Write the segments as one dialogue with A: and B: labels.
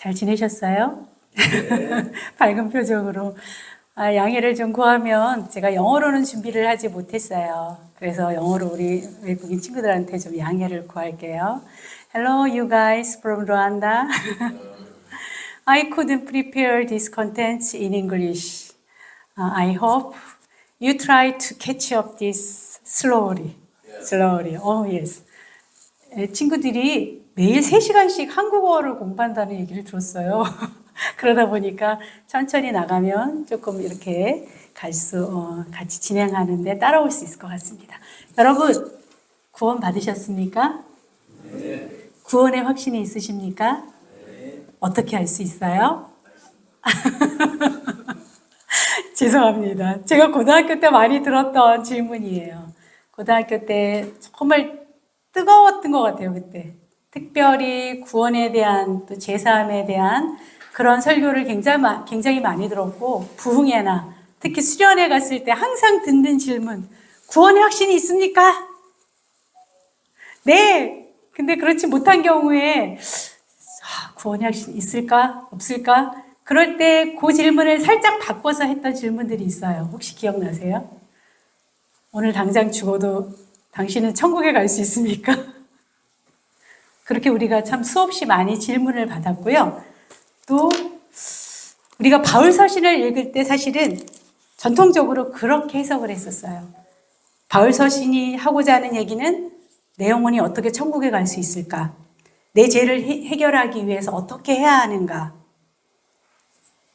A: 잘 지내셨어요? 밝은 표정으로. 양해를 좀 구하면 제가 영어로는 준비를 하지 못했어요. 그래서 영어로 우리 외국인 친구들한테 좀 양해를 구할게요. Hello, you guys from Rwanda. I couldn't prepare this content in English. I hope you try to catch up this slowly. Slowly. Oh, yes. 친구들이 매일 3시간씩 한국어를 공부한다는 얘기를 들었어요. 그러다 보니까 천천히 나가면 조금 이렇게 같이 진행하는데 따라올 수 있을 것 같습니다. 여러분, 구원 받으셨습니까?
B: 네.
A: 구원의 확신이 있으십니까?
B: 네.
A: 어떻게 알 수 있어요? 죄송합니다. 제가 고등학교 때 많이 들었던 질문이에요. 고등학교 때 정말 뜨거웠던 것 같아요, 그때. 특별히 구원에 대한 또 제사함에 대한 그런 설교를 굉장히 많이 들었고, 부흥회나 특히 수련회 갔을 때 항상 듣는 질문, 구원의 확신이 있습니까? 네! 근데 그렇지 못한 경우에, 구원의 확신이 있을까? 없을까? 그럴 때 그 질문을 살짝 바꿔서 했던 질문들이 있어요. 혹시 기억나세요? 오늘 당장 죽어도 당신은 천국에 갈 수 있습니까? 그렇게 우리가 참 수없이 많이 질문을 받았고요. 또 우리가 바울 서신을 읽을 때 사실은 전통적으로 그렇게 해석을 했었어요. 바울 서신이 하고자 하는 얘기는 내 영혼이 어떻게 천국에 갈 수 있을까? 내 죄를 해결하기 위해서 어떻게 해야 하는가?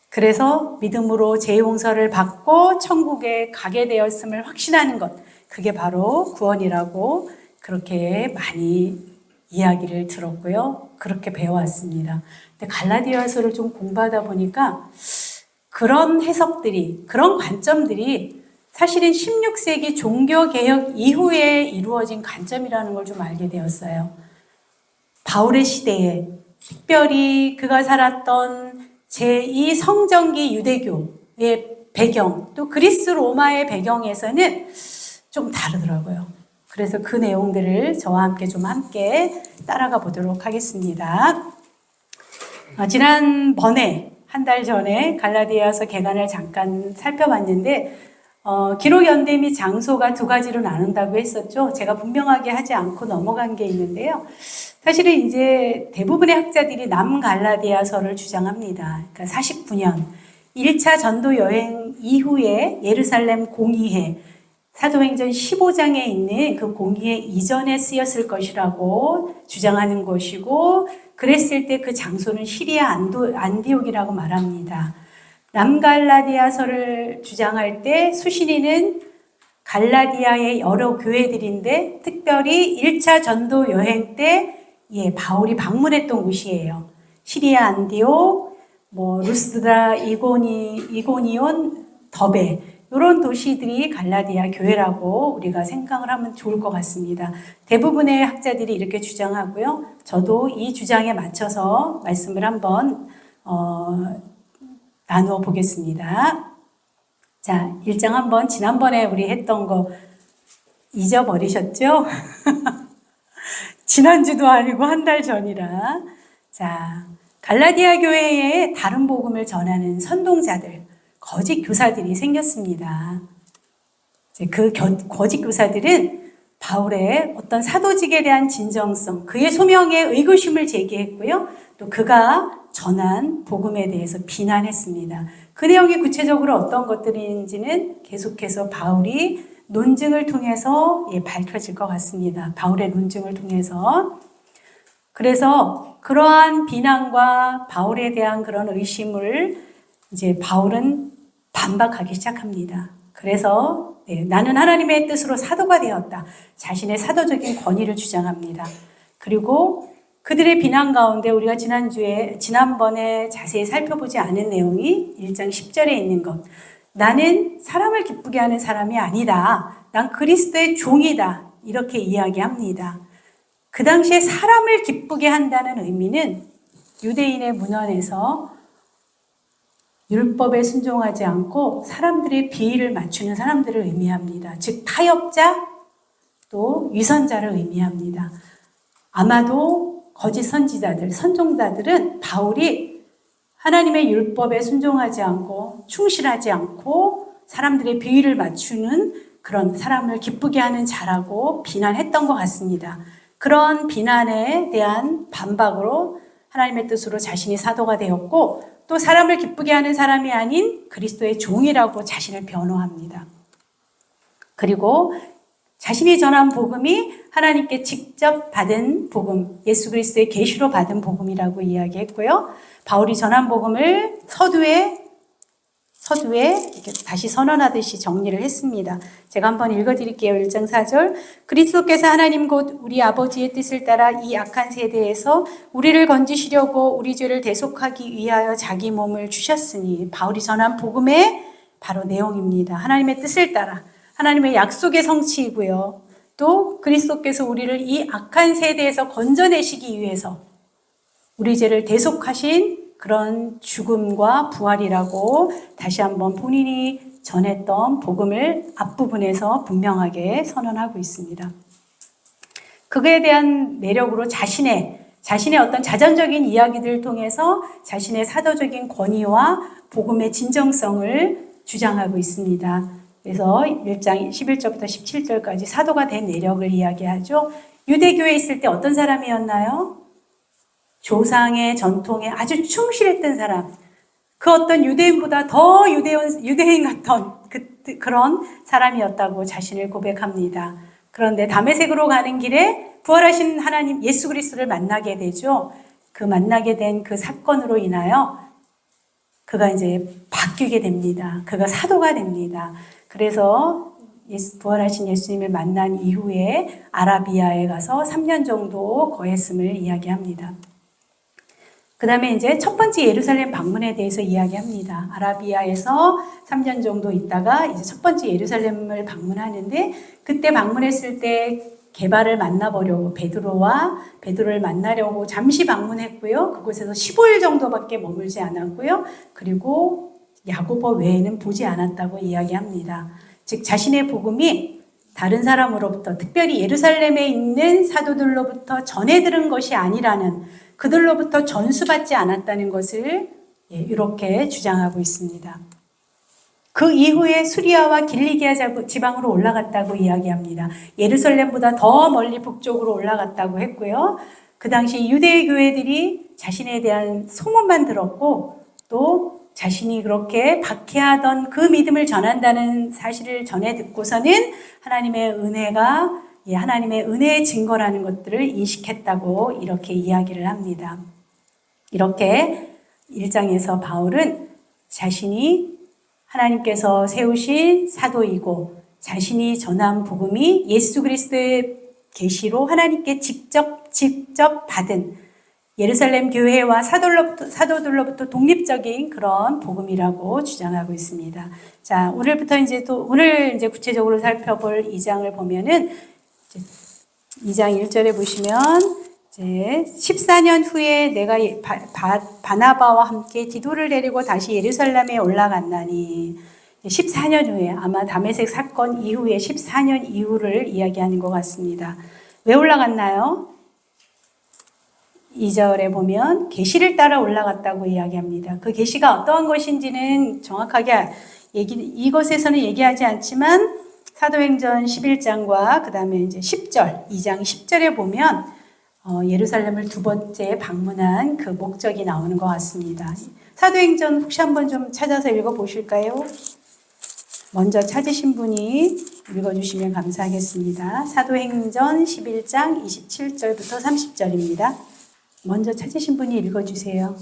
A: 그래서 믿음으로 죄 용서를 받고 천국에 가게 되었음을 확신하는 것, 그게 바로 구원이라고 그렇게 많이 이야기를 들었고요. 그렇게 배워왔습니다. 근데 갈라디아서를 좀 공부하다 보니까 그런 해석들이, 그런 관점들이 사실은 16세기 종교개혁 이후에 이루어진 관점이라는 걸 좀 알게 되었어요. 바울의 시대에 특별히 그가 살았던 제2 성정기 유대교의 배경, 또 그리스 로마의 배경에서는 좀 다르더라고요. 그래서 그 내용들을 저와 함께 함께 따라가 보도록 하겠습니다. 지난번에 한 달 전에 갈라디아서 개관을 잠깐 살펴봤는데 기록 연대 및 장소가 2가지로 나눈다고 했었죠. 제가 분명하게 하지 않고 넘어간 게 있는데요. 사실은 이제 대부분의 학자들이 남갈라디아서를 주장합니다. 그러니까 49년 1차 전도 여행 이후에 예루살렘 공의회 사도행전 15장에 있는 그 공의회 이전에 쓰였을 것이라고 주장하는 것이고, 그랬을 때 그 장소는 시리아 안디옥이라고 말합니다. 남갈라디아서를 주장할 때 수신인은 갈라디아의 여러 교회들인데 특별히 1차 전도 여행 때 바울이 방문했던 곳이에요. 시리아 안디옥, 루스드라, 이고니온, 더베 이런 도시들이 갈라디아 교회라고 우리가 생각을 하면 좋을 것 같습니다. 대부분의 학자들이 이렇게 주장하고요. 저도 이 주장에 맞춰서 말씀을 한번 나누어 보겠습니다. 자, 1장 한번 지난번에 우리 했던 거 잊어버리셨죠? 지난주도 아니고 한 달 전이라. 자, 갈라디아 교회에 다른 복음을 전하는 선동자들, 거짓 교사들이 생겼습니다. 그 거짓 교사들은 바울의 어떤 사도직에 대한 진정성, 그의 소명에 의구심을 제기했고요. 또 그가 전한 복음에 대해서 비난했습니다. 그 내용이 구체적으로 어떤 것들인지는 계속해서 바울이 논증을 통해서 밝혀질 것 같습니다. 바울의 논증을 통해서. 그래서 그러한 비난과 바울에 대한 그런 의심을 이제 바울은 반박하기 시작합니다. 그래서 나는 하나님의 뜻으로 사도가 되었다. 자신의 사도적인 권위를 주장합니다. 그리고 그들의 비난 가운데 우리가 지난번에 자세히 살펴보지 않은 내용이 1장 10절에 있는 것. 나는 사람을 기쁘게 하는 사람이 아니다. 난 그리스도의 종이다. 이렇게 이야기합니다. 그 당시에 사람을 기쁘게 한다는 의미는 유대인의 문헌에서 율법에 순종하지 않고 사람들의 비위를 맞추는 사람들을 의미합니다. 즉 타협자 또 위선자를 의미합니다. 아마도 거짓 선지자들, 선종자들은 바울이 하나님의 율법에 순종하지 않고 충실하지 않고 사람들의 비위를 맞추는 그런 사람을 기쁘게 하는 자라고 비난했던 것 같습니다. 그런 비난에 대한 반박으로 하나님의 뜻으로 자신이 사도가 되었고 또 사람을 기쁘게 하는 사람이 아닌 그리스도의 종이라고 자신을 변호합니다. 그리고 자신이 전한 복음이 하나님께 직접 받은 복음, 예수 그리스도의 계시로 받은 복음이라고 이야기했고요. 바울이 전한 복음을 서두에 이렇게 다시 선언하듯이 정리를 했습니다. 제가 한번 읽어드릴게요. 1장 4절. 그리스도께서 하나님 곧 우리 아버지의 뜻을 따라 이 악한 세대에서 우리를 건지시려고 우리 죄를 대속하기 위하여 자기 몸을 주셨으니, 바울이 전한 복음의 바로 내용입니다. 하나님의 뜻을 따라 하나님의 약속의 성취이고요. 또 그리스도께서 우리를 이 악한 세대에서 건져내시기 위해서 우리 죄를 대속하신 그런 죽음과 부활이라고 다시 한번 본인이 전했던 복음을 앞부분에서 분명하게 선언하고 있습니다. 그거에 대한 내력으로 자신의 어떤 자전적인 이야기들을 통해서 자신의 사도적인 권위와 복음의 진정성을 주장하고 있습니다. 그래서 1장 11절부터 17절까지 사도가 된 내력을 이야기하죠. 유대교에 있을 때 어떤 사람이었나요? 조상의 전통에 아주 충실했던 사람, 그 어떤 유대인보다 더 유대인 같던 그런 사람이었다고 자신을 고백합니다. 그런데 다메섹으로 가는 길에 부활하신 하나님 예수 그리스도를 만나게 되죠. 그 만나게 된 그 사건으로 인하여 그가 이제 바뀌게 됩니다. 그가 사도가 됩니다. 그래서 부활하신 예수님을 만난 이후에 아라비아에 가서 3년 정도 거했음을 이야기합니다. 그 다음에 이제 첫 번째 예루살렘 방문에 대해서 이야기합니다. 아라비아에서 3년 정도 있다가 이제 첫 번째 예루살렘을 방문하는데, 그때 방문했을 때 게바를 만나보려고 베드로를 만나려고 잠시 방문했고요. 그곳에서 15일 정도밖에 머물지 않았고요. 그리고 야고보 외에는 보지 않았다고 이야기합니다. 즉 자신의 복음이 다른 사람으로부터, 특별히 예루살렘에 있는 사도들로부터 전해 들은 것이 아니라는, 그들로부터 전수받지 않았다는 것을 이렇게 주장하고 있습니다. 그 이후에 수리아와 길리기아 지방으로 올라갔다고 이야기합니다. 예루살렘보다 더 멀리 북쪽으로 올라갔다고 했고요. 그 당시 유대 교회들이 자신에 대한 소문만 들었고 또 자신이 그렇게 박해하던 그 믿음을 전한다는 사실을 전해 듣고서는 하나님의 은혜의 증거라는 것들을 인식했다고 이렇게 이야기를 합니다. 이렇게 1장에서 바울은 자신이 하나님께서 세우신 사도이고 자신이 전한 복음이 예수 그리스도의 계시로 하나님께 직접 받은 예루살렘 교회와 사도들로부터 독립적인 그런 복음이라고 주장하고 있습니다. 자, 오늘 이제 구체적으로 살펴볼 2장을 보면은 2장 1절에 보시면 이제 14년 후에 내가 바나바와 함께 디도를 데리고 다시 예루살렘에 올라갔나니, 14년 후에, 아마 다메섹 사건 이후에 14년 이후를 이야기하는 것 같습니다. 왜 올라갔나요? 2절에 보면 계시를 따라 올라갔다고 이야기합니다. 그 계시가 어떠한 것인지는 정확하게 이것에서는 얘기하지 않지만 사도행전 11장과 그 다음에 이제 10절, 2장 10절에 보면 예루살렘을 두 번째 방문한 그 목적이 나오는 것 같습니다. 사도행전 혹시 한번 좀 찾아서 읽어보실까요? 먼저 찾으신 분이 읽어주시면 감사하겠습니다. 사도행전 11장 27절부터 30절입니다. 먼저 찾으신 분이 읽어주세요.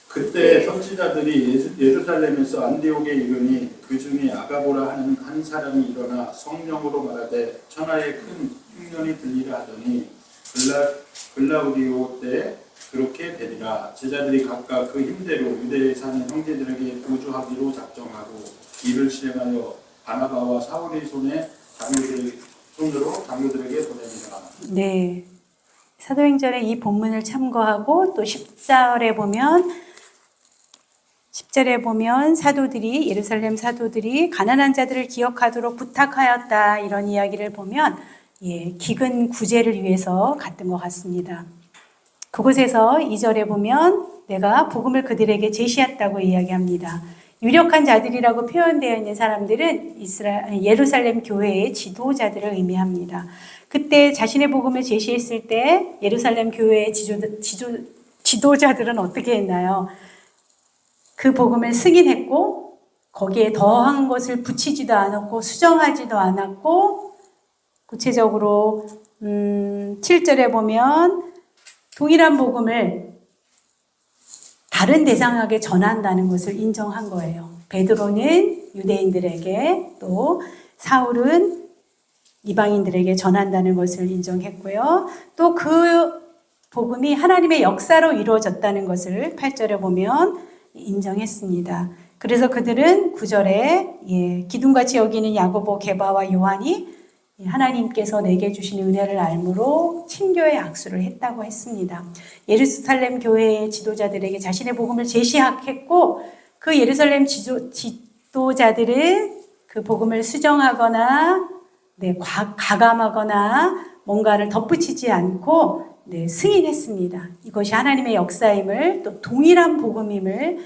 B: 그때 선지자들이 예루살렘에서 안디옥에 이르니 그 중에 아가보라 하는 한 사람이 일어나 성령으로 말하되 천하에 큰 흉년이 들리라 하더니 글라우디오 때 그렇게 되리라. 제자들이 각각 그 힘대로 유대에 사는 형제들에게 보조하기로 작정하고 이를 실행하여 바나바와 사울의 손으로 장로들에게 보냅니다.
A: 네, 사도행전의 이 본문을 참고하고 또 10절에 보면 예루살렘 사도들이 가난한 자들을 기억하도록 부탁하였다, 이런 이야기를 보면 기근 구제를 위해서 갔던 것 같습니다. 그곳에서 2절에 보면 내가 복음을 그들에게 제시했다고 이야기합니다. 유력한 자들이라고 표현되어 있는 사람들은 예루살렘 교회의 지도자들을 의미합니다. 그때 자신의 복음을 제시했을 때 예루살렘 교회의 지도자들은 어떻게 했나요? 그 복음을 승인했고 거기에 더한 것을 붙이지도 않았고 수정하지도 않았고 구체적으로 7절에 보면 동일한 복음을 다른 대상에게 전한다는 것을 인정한 거예요. 베드로는 유대인들에게 또 사울은 이방인들에게 전한다는 것을 인정했고요. 또 그 복음이 하나님의 역사로 이루어졌다는 것을 8절에 보면 인정했습니다. 그래서 그들은 9절에 기둥같이 여기는 야고보, 게바와 요한이 하나님께서 내게 주신 은혜를 알므로 친교의 악수를 했다고 했습니다. 예루살렘 교회의 지도자들에게 자신의 복음을 제시했고 그 예루살렘 지도자들은 그 복음을 수정하거나 가감하거나 뭔가를 덧붙이지 않고 승인했습니다. 이것이 하나님의 역사임을 또 동일한 복음임을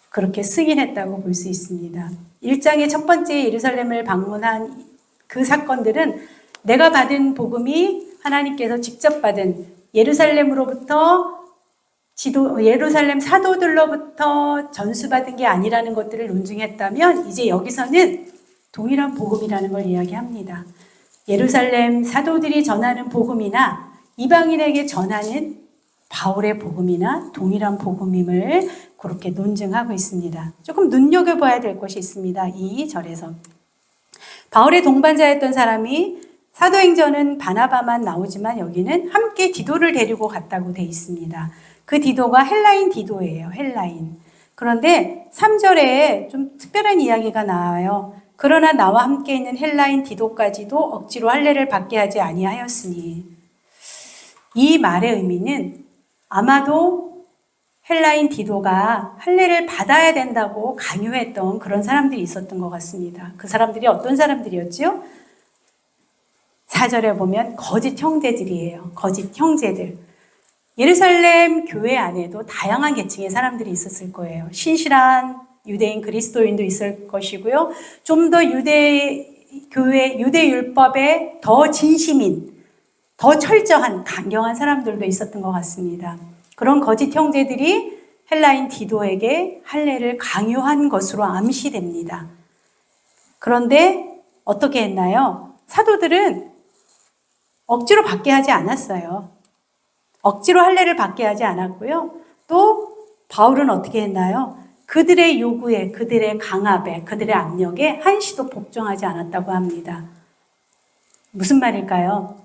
A: 그렇게 승인했다고 볼 수 있습니다. 1장의 첫 번째 예루살렘을 방문한 그 사건들은 내가 받은 복음이 하나님께서 직접 받은 예루살렘으로부터 예루살렘 사도들로부터 전수받은 게 아니라는 것들을 논증했다면 이제 여기서는 동일한 복음이라는 걸 이야기합니다. 예루살렘 사도들이 전하는 복음이나 이방인에게 전하는 바울의 복음이나 동일한 복음임을 그렇게 논증하고 있습니다. 조금 눈여겨봐야 될 것이 있습니다. 이 절에서. 바울의 동반자였던 사람이 사도행전은 바나바만 나오지만 여기는 함께 디도를 데리고 갔다고 돼 있습니다. 그 디도가 헬라인 디도예요. 헬라인. 그런데 3절에 좀 특별한 이야기가 나와요. 그러나 나와 함께 있는 헬라인 디도까지도 억지로 할례를 받게 하지 아니하였으니. 이 말의 의미는 아마도 헬라인 디도가 할례를 받아야 된다고 강요했던 그런 사람들이 있었던 것 같습니다. 그 사람들이 어떤 사람들이었지요? 4절에 보면 거짓 형제들이에요. 거짓 형제들. 예루살렘 교회 안에도 다양한 계층의 사람들이 있었을 거예요. 신실한 유대인 그리스도인도 있을 것이고요. 좀 더 유대 율법에 더 진심인, 더 철저한, 강경한 사람들도 있었던 것 같습니다. 그런 거짓 형제들이 헬라인 디도에게 할례를 강요한 것으로 암시됩니다. 그런데 어떻게 했나요? 사도들은 억지로 받게 하지 않았어요. 억지로 할례를 받게 하지 않았고요. 또 바울은 어떻게 했나요? 그들의 요구에, 그들의 강압에, 그들의 압력에 한시도 복종하지 않았다고 합니다. 무슨 말일까요?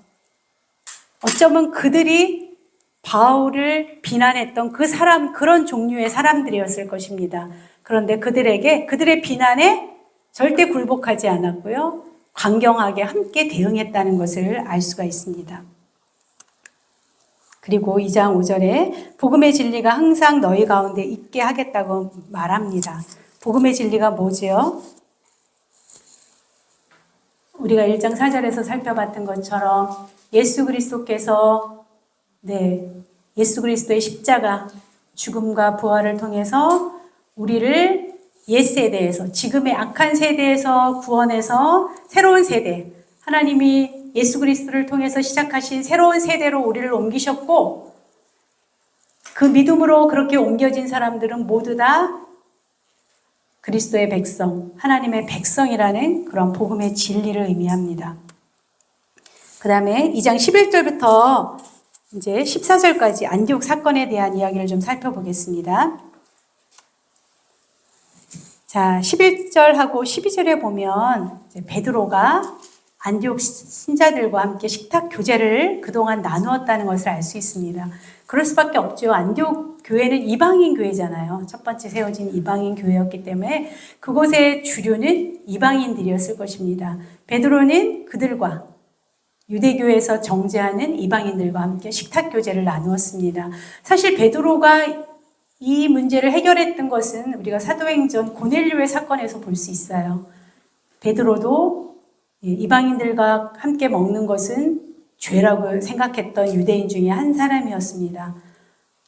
A: 어쩌면 그들이 바울을 비난했던 그런 종류의 사람들이었을 것입니다. 그런데 그들의 비난에 절대 굴복하지 않았고요. 강경하게 함께 대응했다는 것을 알 수가 있습니다. 그리고 2장 5절에 복음의 진리가 항상 너희 가운데 있게 하겠다고 말합니다. 복음의 진리가 뭐지요? 우리가 1장 4절에서 살펴봤던 것처럼 예수 그리스도께서 예수 그리스도의 십자가 죽음과 부활을 통해서 우리를 옛 세대에서 지금의 악한 세대에서 구원해서 새로운 세대 하나님이 예수 그리스도를 통해서 시작하신 새로운 세대로 우리를 옮기셨고 그 믿음으로 그렇게 옮겨진 사람들은 모두 다 그리스도의 백성, 하나님의 백성이라는 그런 복음의 진리를 의미합니다. 그 다음에 2장 11절부터 이제 14절까지 안디옥 사건에 대한 이야기를 좀 살펴보겠습니다. 자, 11절하고 12절에 보면 베드로가 안디옥 신자들과 함께 식탁 교제를 그동안 나누었다는 것을 알 수 있습니다. 그럴 수밖에 없죠. 안디옥 교회는 이방인 교회잖아요. 첫 번째 세워진 이방인 교회였기 때문에 그곳의 주류는 이방인들이었을 것입니다. 베드로는 그들과 유대교에서 정죄하는 이방인들과 함께 식탁 교제를 나누었습니다. 사실 베드로가 이 문제를 해결했던 것은 우리가 사도행전 고넬료의 사건에서 볼 수 있어요. 베드로도 이방인들과 함께 먹는 것은 죄라고 생각했던 유대인 중에 한 사람이었습니다.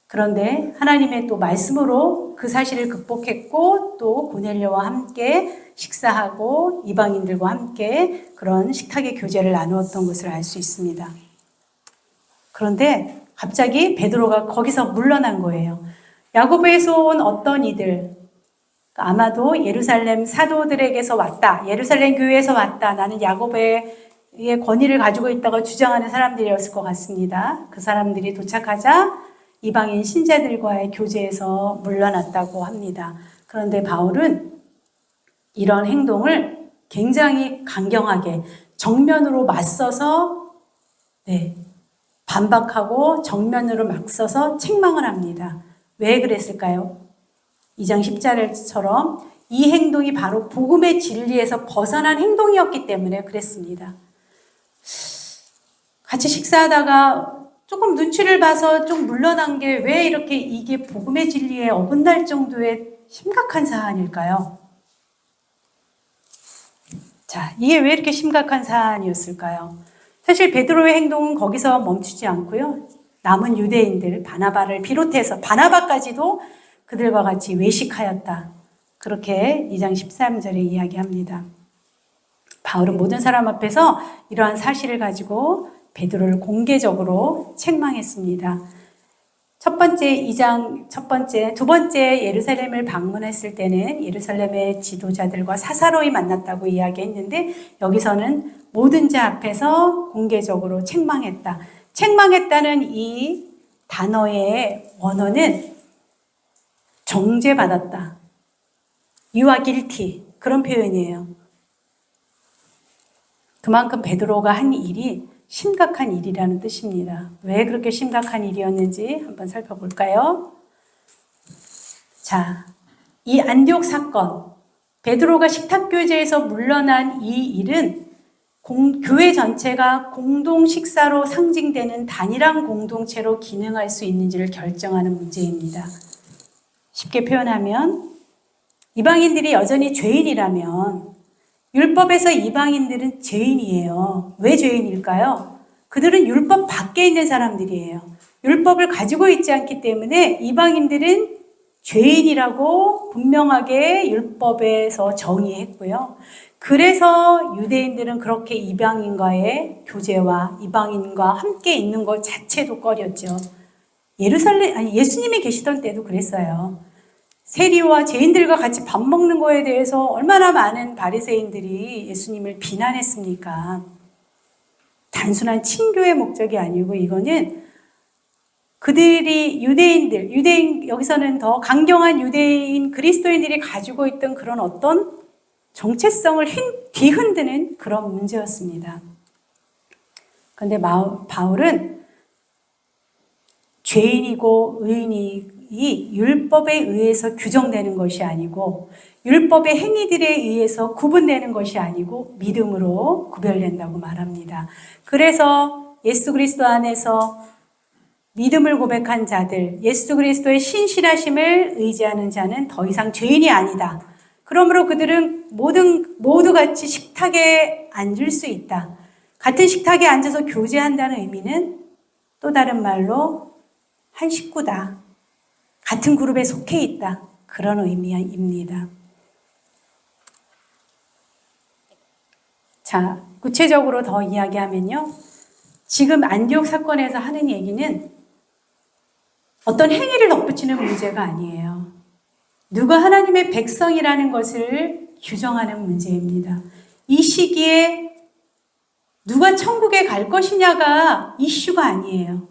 A: 그런데 하나님의 또 말씀으로 그 사실을 극복했고 또 고넬료와 함께 식사하고 이방인들과 함께 그런 식탁의 교제를 나누었던 것을 알 수 있습니다. 그런데 갑자기 베드로가 거기서 물러난 거예요. 야고보에서 온 어떤 이들, 아마도 예루살렘 사도들에게서 왔다, 예루살렘 교회에서 왔다, 나는 야고보의 권위를 가지고 있다고 주장하는 사람들이었을 것 같습니다. 그 사람들이 도착하자 이방인 신자들과의 교제에서 물러났다고 합니다. 그런데 바울은 이런 행동을 굉장히 강경하게 정면으로 맞서서 반박하고 정면으로 맞서서 책망을 합니다. 왜 그랬을까요? 2장 10절처럼 이 행동이 바로 복음의 진리에서 벗어난 행동이었기 때문에 그랬습니다. 같이 식사하다가 조금 눈치를 봐서 좀 물러난 게 왜 이렇게 이게 복음의 진리에 어긋날 정도의 심각한 사안일까요? 자, 이게 왜 이렇게 심각한 사안이었을까요? 사실 베드로의 행동은 거기서 멈추지 않고요. 남은 유대인들, 바나바를 비롯해서 바나바까지도 그들과 같이 외식하였다. 그렇게 2장 13절에 이야기합니다. 바울은 모든 사람 앞에서 이러한 사실을 가지고 베드로를 공개적으로 책망했습니다. 두 번째 예루살렘을 방문했을 때는 예루살렘의 지도자들과 사사로이 만났다고 이야기했는데 여기서는 모든 자 앞에서 공개적으로 책망했다. 책망했다는 이 단어의 원어는 정죄받았다. You are guilty. 그런 표현이에요. 그만큼 베드로가 한 일이 심각한 일이라는 뜻입니다. 왜 그렇게 심각한 일이었는지 한번 살펴볼까요? 자, 이 안디옥 사건, 베드로가 식탁교제에서 물러난 이 일은 교회 전체가 공동 식사로 상징되는 단일한 공동체로 기능할 수 있는지를 결정하는 문제입니다. 쉽게 표현하면 이방인들이 여전히 죄인이라면 율법에서 이방인들은 죄인이에요. 왜 죄인일까요? 그들은 율법 밖에 있는 사람들이에요. 율법을 가지고 있지 않기 때문에 이방인들은 죄인이라고 분명하게 율법에서 정의했고요. 그래서 유대인들은 그렇게 이방인과의 교제와 이방인과 함께 있는 것 자체도 꺼렸죠. 예수님이 계시던 때도 그랬어요. 세리와 죄인들과 같이 밥 먹는 거에 대해서 얼마나 많은 바리새인들이 예수님을 비난했습니까? 단순한 친교의 목적이 아니고 이거는 그들이 유대인 여기서는 더 강경한 유대인 그리스도인들이 가지고 있던 그런 어떤 정체성을 뒤흔드는 그런 문제였습니다. 그런데 바울은 죄인이고 의인이 율법에 의해서 규정되는 것이 아니고 율법의 행위들에 의해서 구분되는 것이 아니고 믿음으로 구별된다고 말합니다. 그래서 예수 그리스도 안에서 믿음을 고백한 자들, 예수 그리스도의 신실하심을 의지하는 자는 더 이상 죄인이 아니다. 그러므로 그들은 모두 같이 식탁에 앉을 수 있다. 같은 식탁에 앉아서 교제한다는 의미는 또 다른 말로 한 식구다. 같은 그룹에 속해 있다. 그런 의미입니다. 자, 구체적으로 더 이야기하면요. 지금 안디옥 사건에서 하는 얘기는 어떤 행위를 덧붙이는 문제가 아니에요. 누가 하나님의 백성이라는 것을 규정하는 문제입니다. 이 시기에 누가 천국에 갈 것이냐가 이슈가 아니에요.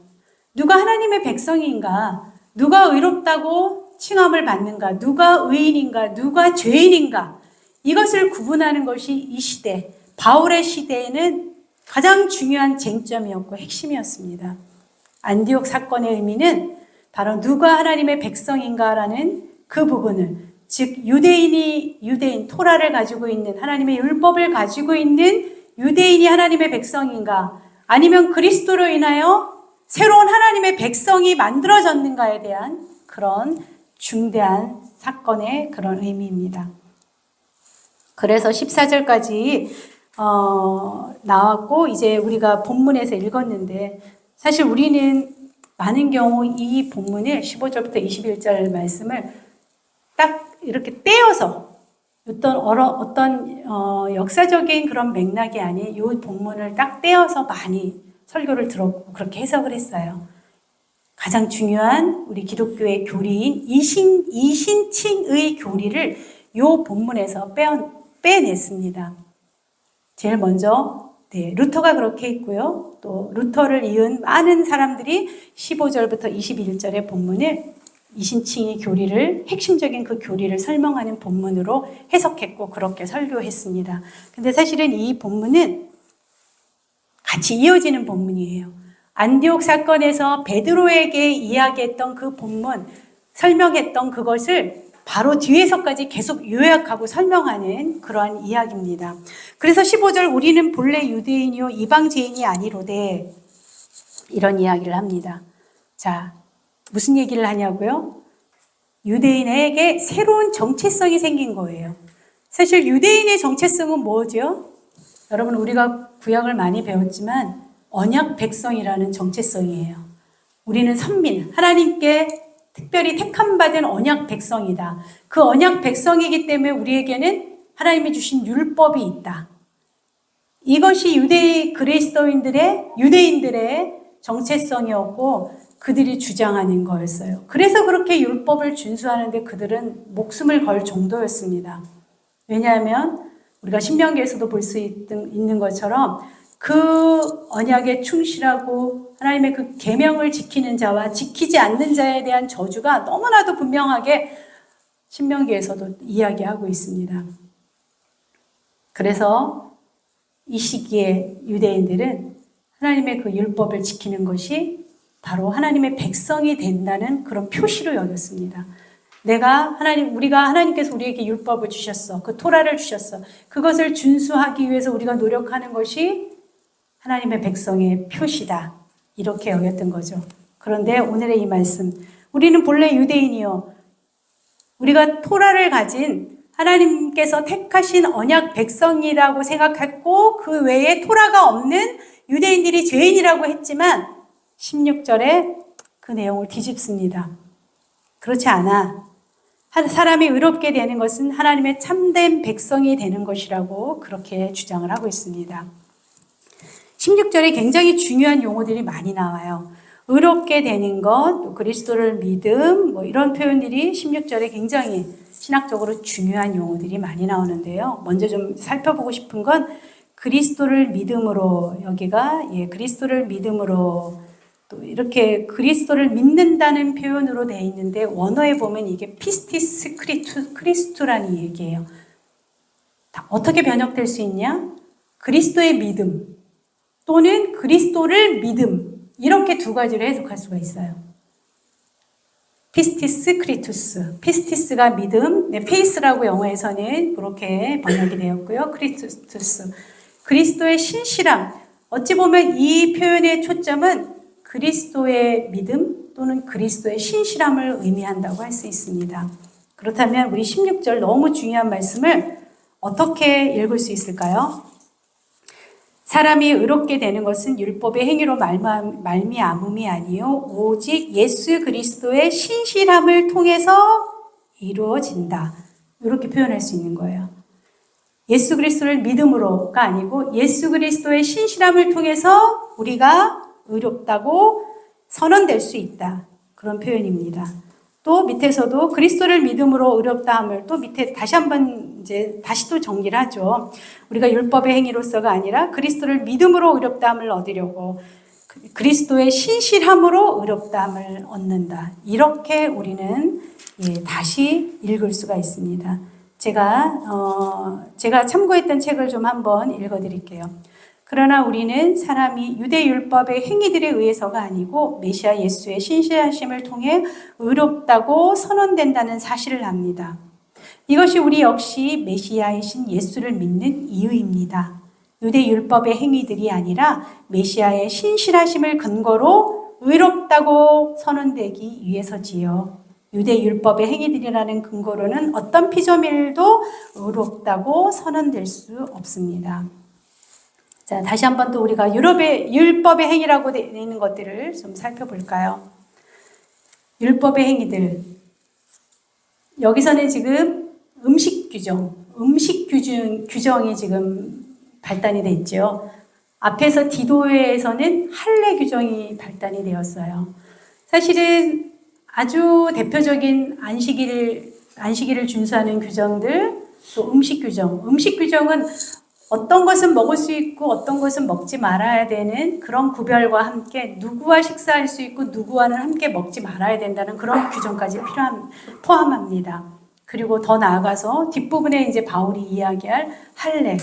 A: 누가 하나님의 백성인가? 누가 의롭다고 칭함을 받는가? 누가 의인인가? 누가 죄인인가? 이것을 구분하는 것이 이 시대, 바울의 시대에는 가장 중요한 쟁점이었고 핵심이었습니다. 안디옥 사건의 의미는 바로 누가 하나님의 백성인가라는 그 부분을, 즉 유대인 토라를 가지고 있는 하나님의 율법을 가지고 있는 유대인이 하나님의 백성인가, 아니면 그리스도로 인하여 새로운 하나님의 백성이 만들어졌는가에 대한 그런 중대한 사건의 그런 의미입니다. 그래서 14절까지 나왔고 이제 우리가 본문에서 읽었는데 사실 우리는 많은 경우 이 본문을 15절부터 21절 말씀을 딱 이렇게 떼어서 어떤 역사적인 그런 맥락이 아닌 이 본문을 딱 떼어서 많이 설교를 들었고 그렇게 해석을 했어요. 가장 중요한 우리 기독교의 교리인 이신칭의 교리를 이 본문에서 빼냈습니다. 제일 먼저 루터가 그렇게 했고요. 또 루터를 이은 많은 사람들이 15절부터 21절의 본문을 이신칭의 교리를 핵심적인 그 교리를 설명하는 본문으로 해석했고 그렇게 설교했습니다. 근데 사실은 이 본문은 같이 이어지는 본문이에요. 안디옥 사건에서 베드로에게 이야기했던 그 본문, 설명했던 그것을 바로 뒤에서까지 계속 요약하고 설명하는 그러한 이야기입니다. 그래서 15절 우리는 본래 유대인이요 이방제인이 아니로되 이런 이야기를 합니다. 자, 무슨 얘기를 하냐고요? 유대인에게 새로운 정체성이 생긴 거예요. 사실 유대인의 정체성은 뭐죠? 여러분 우리가 구약을 많이 배웠지만 언약 백성이라는 정체성이에요. 우리는 선민, 하나님께 특별히 택함받은 언약 백성이다. 그 언약 백성이기 때문에 우리에게는 하나님이 주신 율법이 있다. 이것이 유대인들의 정체성이었고 그들이 주장하는 거였어요. 그래서 그렇게 율법을 준수하는데 그들은 목숨을 걸 정도였습니다. 왜냐하면 우리가 신명기에서도 볼 수 있는 것처럼 그 언약에 충실하고 하나님의 그 계명을 지키는 자와 지키지 않는 자에 대한 저주가 너무나도 분명하게 신명기에서도 이야기하고 있습니다. 그래서 이 시기에 유대인들은 하나님의 그 율법을 지키는 것이 바로 하나님의 백성이 된다는 그런 표시로 여겼습니다. 우리가 하나님께서 우리에게 율법을 주셨어. 그 토라를 주셨어. 그것을 준수하기 위해서 우리가 노력하는 것이 하나님의 백성의 표시다. 이렇게 여겼던 거죠. 그런데 오늘의 이 말씀, 우리는 본래 유대인이요. 우리가 토라를 가진 하나님께서 택하신 언약 백성이라고 생각했고 그 외에 토라가 없는 유대인들이 죄인이라고 했지만 16절에 그 내용을 뒤집습니다. 그렇지 않아. 사람이 의롭게 되는 것은 하나님의 참된 백성이 되는 것이라고 그렇게 주장을 하고 있습니다. 16절에 굉장히 중요한 용어들이 많이 나와요. 의롭게 되는 것, 또 그리스도를 믿음, 이런 표현들이 16절에 굉장히 신학적으로 중요한 용어들이 많이 나오는데요. 먼저 좀 살펴보고 싶은 건 그리스도를 믿음으로, 여기가 그리스도를 믿음으로 또 이렇게 그리스도를 믿는다는 표현으로 되어 있는데 원어에 보면 이게 피스티스 크리스투라는 얘기예요. 어떻게 번역될 수 있냐? 그리스도의 믿음 또는 그리스도를 믿음, 이렇게 두 가지를 해석할 수가 있어요. 피스티스 크리투스, 피스티스가 믿음, 페이스라고 영어에서는 그렇게 번역이 되었고요. 크리투스, 그리스도의 신실함. 어찌 보면 이 표현의 초점은 그리스도의 믿음 또는 그리스도의 신실함을 의미한다고 할 수 있습니다. 그렇다면 우리 16절 너무 중요한 말씀을 어떻게 읽을 수 있을까요? 사람이 의롭게 되는 것은 율법의 행위로 말미암음이 아니요 오직 예수 그리스도의 신실함을 통해서 이루어진다. 이렇게 표현할 수 있는 거예요. 예수 그리스도를 믿음으로가 아니고 예수 그리스도의 신실함을 통해서 우리가 의롭다고 선언될 수 있다. 그런 표현입니다. 또 밑에서도 그리스도를 믿음으로 의롭다함을 또 밑에 다시 또 정리를 하죠. 우리가 율법의 행위로서가 아니라 그리스도를 믿음으로 의롭다함을 얻으려고 그리스도의 신실함으로 의롭다함을 얻는다. 이렇게 우리는 다시 읽을 수가 있습니다. 제가 참고했던 책을 좀 한번 읽어드릴게요. 그러나 우리는 사람이 유대율법의 행위들에 의해서가 아니고 메시아 예수의 신실하심을 통해 의롭다고 선언된다는 사실을 압니다. 이것이 우리 역시 메시아이신 예수를 믿는 이유입니다. 유대율법의 행위들이 아니라 메시아의 신실하심을 근거로 의롭다고 선언되기 위해서지요. 유대율법의 행위들이라는 근거로는 어떤 피조물도 의롭다고 선언될 수 없습니다. 자, 다시 한번 또 우리가 율법의 행위라고 되어 있는 것들을 좀 살펴볼까요? 율법의 행위들. 여기서는 지금 음식 규정이 지금 발단이 돼 있죠. 앞에서 디도에서는 할례 규정이 발단이 되었어요. 사실은 아주 대표적인 안식일을 준수하는 규정들, 또 음식 규정은 어떤 것은 먹을 수 있고 어떤 것은 먹지 말아야 되는 그런 구별과 함께 누구와 식사할 수 있고 누구와는 함께 먹지 말아야 된다는 그런 규정까지 포함합니다. 그리고 더 나아가서 뒷부분에 이제 바울이 이야기할 할례,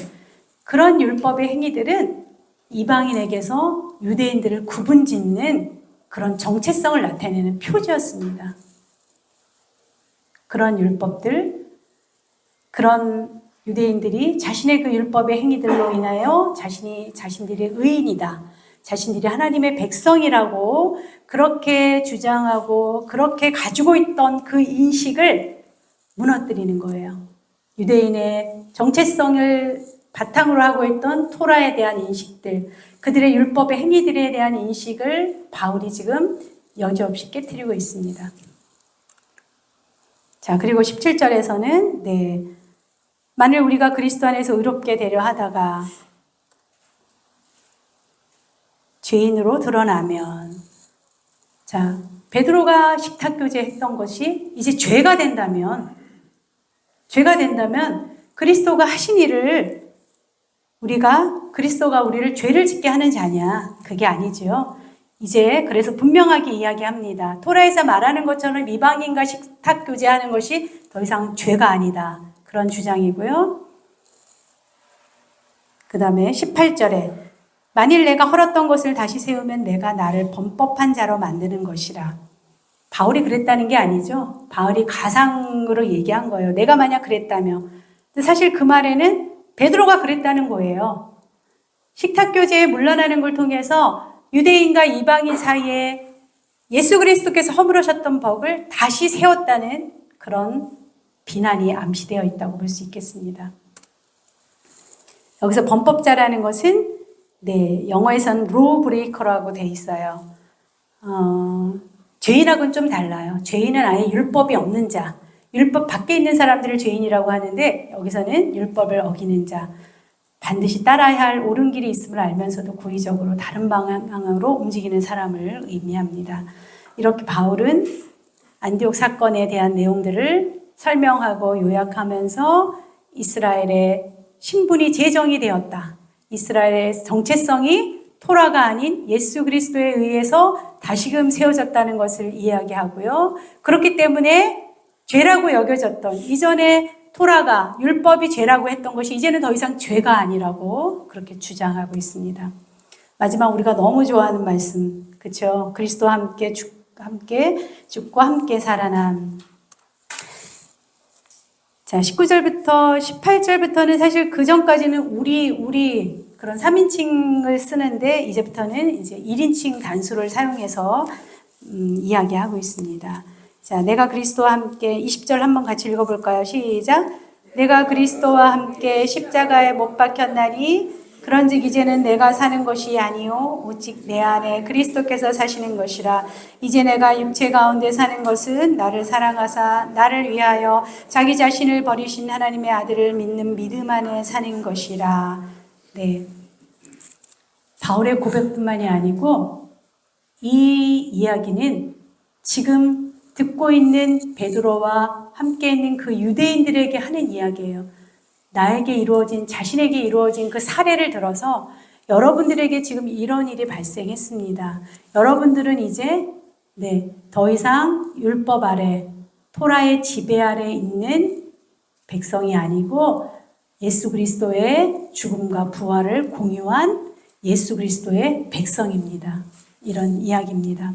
A: 그런 율법의 행위들은 이방인에게서 유대인들을 구분짓는 그런 정체성을 나타내는 표지였습니다. 그런 율법들, 그런 유대인들이 자신의 그 율법의 행위들로 인하여 자신들이 의인이다, 자신들이 하나님의 백성이라고 그렇게 주장하고 그렇게 가지고 있던 그 인식을 무너뜨리는 거예요. 유대인의 정체성을 바탕으로 하고 있던 토라에 대한 인식들, 그들의 율법의 행위들에 대한 인식을 바울이 지금 여지없이 깨트리고 있습니다. 자, 그리고 17절에서는 만일 우리가 그리스도 안에서 의롭게 되려 하다가 죄인으로 드러나면, 자, 베드로가 식탁교제 했던 것이 이제 죄가 된다면 그리스도가 하신 일을 그리스도가 우리를 죄를 짓게 하는 자냐? 그게 아니죠. 이제 그래서 분명하게 이야기합니다. 토라에서 말하는 것처럼 이방인과 식탁교제하는 것이 더 이상 죄가 아니다. 그런 주장이고요. 그 다음에 18절에 만일 내가 헐었던 것을 다시 세우면 내가 나를 범법한 자로 만드는 것이라. 바울이 그랬다는 게 아니죠. 바울이 가상으로 얘기한 거예요. 내가 만약 그랬다면. 근데 사실 그 말에는 베드로가 그랬다는 거예요. 식탁교제에 물러나는 걸 통해서 유대인과 이방인 사이에 예수 그리스도께서 허물으셨던 법을 다시 세웠다는 그런 비난이 암시되어 있다고 볼 수 있겠습니다. 여기서 범법자라는 것은 영어에서는 로우 브레이커라고 돼 있어요. 죄인하고는 좀 달라요. 죄인은 아예 율법이 없는 자, 율법 밖에 있는 사람들을 죄인이라고 하는데 여기서는 율법을 어기는 자, 반드시 따라야 할 옳은 길이 있음을 알면서도 고의적으로 다른 방향으로 움직이는 사람을 의미합니다. 이렇게 바울은 안디옥 사건에 대한 내용들을 설명하고 요약하면서 이스라엘의 신분이 제정이 되었다. 이스라엘의 정체성이 토라가 아닌 예수 그리스도에 의해서 다시금 세워졌다는 것을 이야기하고요. 그렇기 때문에 죄라고 여겨졌던 이전에 토라가 율법이 죄라고 했던 것이 이제는 더 이상 죄가 아니라고 그렇게 주장하고 있습니다. 마지막 우리가 너무 좋아하는 말씀, 그렇죠? 그리스도와 함께 죽고 함께 살아남. 자, 19절부터 18절부터는 사실 그 전까지는 우리 그런 3인칭을 쓰는데 이제부터는 이제 1인칭 단수를 사용해서 이야기하고 있습니다. 자, 내가 그리스도와 함께 20절 한번 같이 읽어볼까요? 시작. 내가 그리스도와 함께 십자가에 못 박혔나니 그런즉 이제는 내가 사는 것이 아니요 오직 내 안에 그리스도께서 사시는 것이라. 이제 내가 육체 가운데 사는 것은 나를 사랑하사 나를 위하여 자기 자신을 버리신 하나님의 아들을 믿는 믿음 안에 사는 것이라. 네, 바울의 고백뿐만이 아니고 이 이야기는 지금 듣고 있는 베드로와 함께 있는 그 유대인들에게 하는 이야기예요. 자신에게 이루어진 그 사례를 들어서 여러분들에게 지금 이런 일이 발생했습니다. 여러분들은 이제 더 이상 율법 아래, 토라의 지배 아래 있는 백성이 아니고 예수 그리스도의 죽음과 부활을 공유한 예수 그리스도의 백성입니다. 이런 이야기입니다.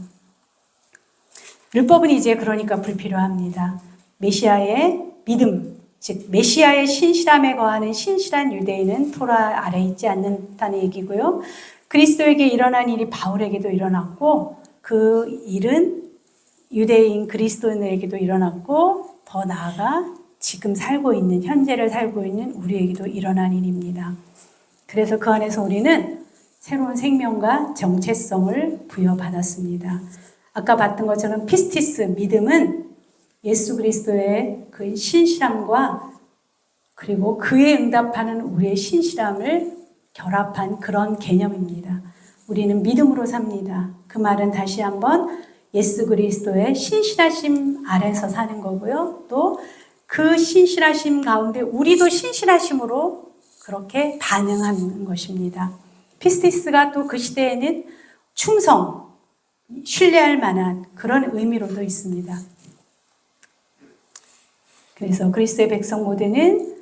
A: 율법은 이제 그러니까 불필요합니다. 메시아의 믿음, 즉 메시아의 신실함에 거하는 신실한 유대인은 토라 아래 있지 않는다는 얘기고요. 그리스도에게 일어난 일이 바울에게도 일어났고 그 일은 유대인 그리스도인에게도 일어났고 더 나아가 지금 현재를 살고 있는 우리에게도 일어난 일입니다. 그래서 그 안에서 우리는 새로운 생명과 정체성을 부여받았습니다. 아까 봤던 것처럼 피스티스, 믿음은 예수 그리스도의 그 신실함과 그리고 그에 응답하는 우리의 신실함을 결합한 그런 개념입니다. 우리는 믿음으로 삽니다. 그 말은 다시 한번 예수 그리스도의 신실하심 아래서 사는 거고요. 또 그 신실하심 가운데 우리도 신실하심으로 그렇게 반응하는 것입니다. 피스티스가 또 그 시대에는 충성, 신뢰할 만한 그런 의미로도 있습니다. 그래서 그리스도의 백성 모두는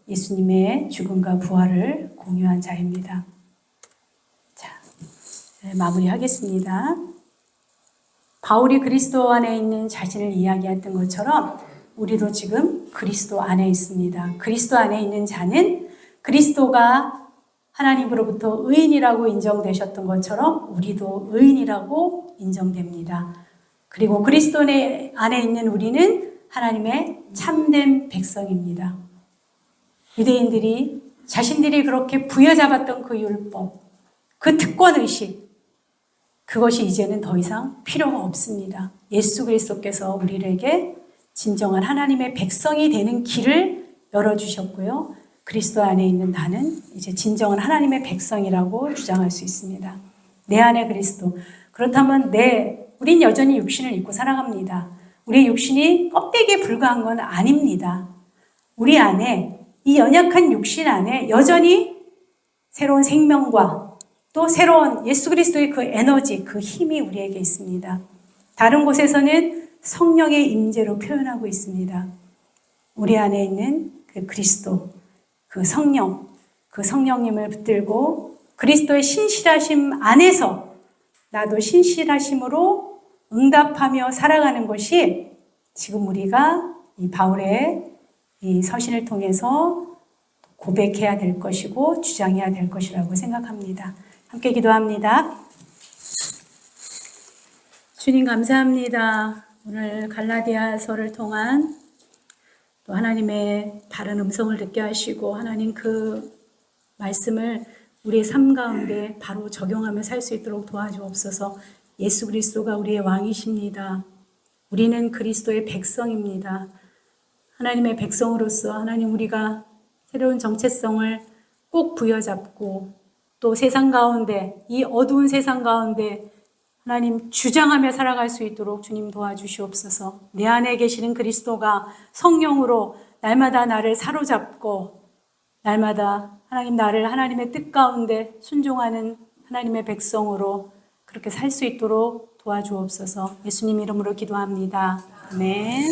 A: 예수님의 죽음과 부활을 공유한 자입니다. 자, 마무리하겠습니다. 바울이 그리스도 안에 있는 자신을 이야기했던 것처럼 우리도 지금 그리스도 안에 있습니다. 그리스도 안에 있는 자는 그리스도가 하나님으로부터 의인이라고 인정되셨던 것처럼 우리도 의인이라고 인정됩니다. 그리고 그리스도 안에 있는 우리는 하나님의 참된 백성입니다. 유대인들이 자신들이 그렇게 부여잡았던 그 율법, 그 특권의식, 그것이 이제는 더 이상 필요가 없습니다. 예수 그리스도께서 우리에게 진정한 하나님의 백성이 되는 길을 열어주셨고요. 그리스도 안에 있는 나는 이제 진정한 하나님의 백성이라고 주장할 수 있습니다. 내 안에 그리스도. 그렇다면 우린 여전히 육신을 입고 살아갑니다. 우리의 육신이 껍데기에 불과한 건 아닙니다. 우리 안에 이 연약한 육신 안에 여전히 새로운 생명과 또 새로운 예수 그리스도의 그 에너지, 그 힘이 우리에게 있습니다. 다른 곳에서는 성령의 임재로 표현하고 있습니다. 우리 안에 있는 그 그리스도, 그 성령님을 붙들고 그리스도의 신실하심 안에서 나도 신실하심으로 응답하며 살아가는 것이 지금 우리가 이 바울의 이 서신을 통해서 고백해야 될 것이고 주장해야 될 것이라고 생각합니다. 함께 기도합니다. 주님 감사합니다. 오늘 갈라디아서를 통한 또 하나님의 다른 음성을 듣게 하시고 하나님 그 말씀을 우리의 삶 가운데 바로 적용하며 살 수 있도록 도와주옵소서. 예수 그리스도가 우리의 왕이십니다. 우리는 그리스도의 백성입니다. 하나님의 백성으로서 하나님 우리가 새로운 정체성을 꼭 부여잡고 또 세상 가운데 이 어두운 세상 가운데 하나님 주장하며 살아갈 수 있도록 주님 도와주시옵소서. 내 안에 계시는 그리스도가 성령으로 날마다 나를 사로잡고 날마다 하나님 나를 하나님의 뜻 가운데 순종하는 하나님의 백성으로 그렇게 살 수 있도록 도와주옵소서. 예수님 이름으로 기도합니다. 아멘.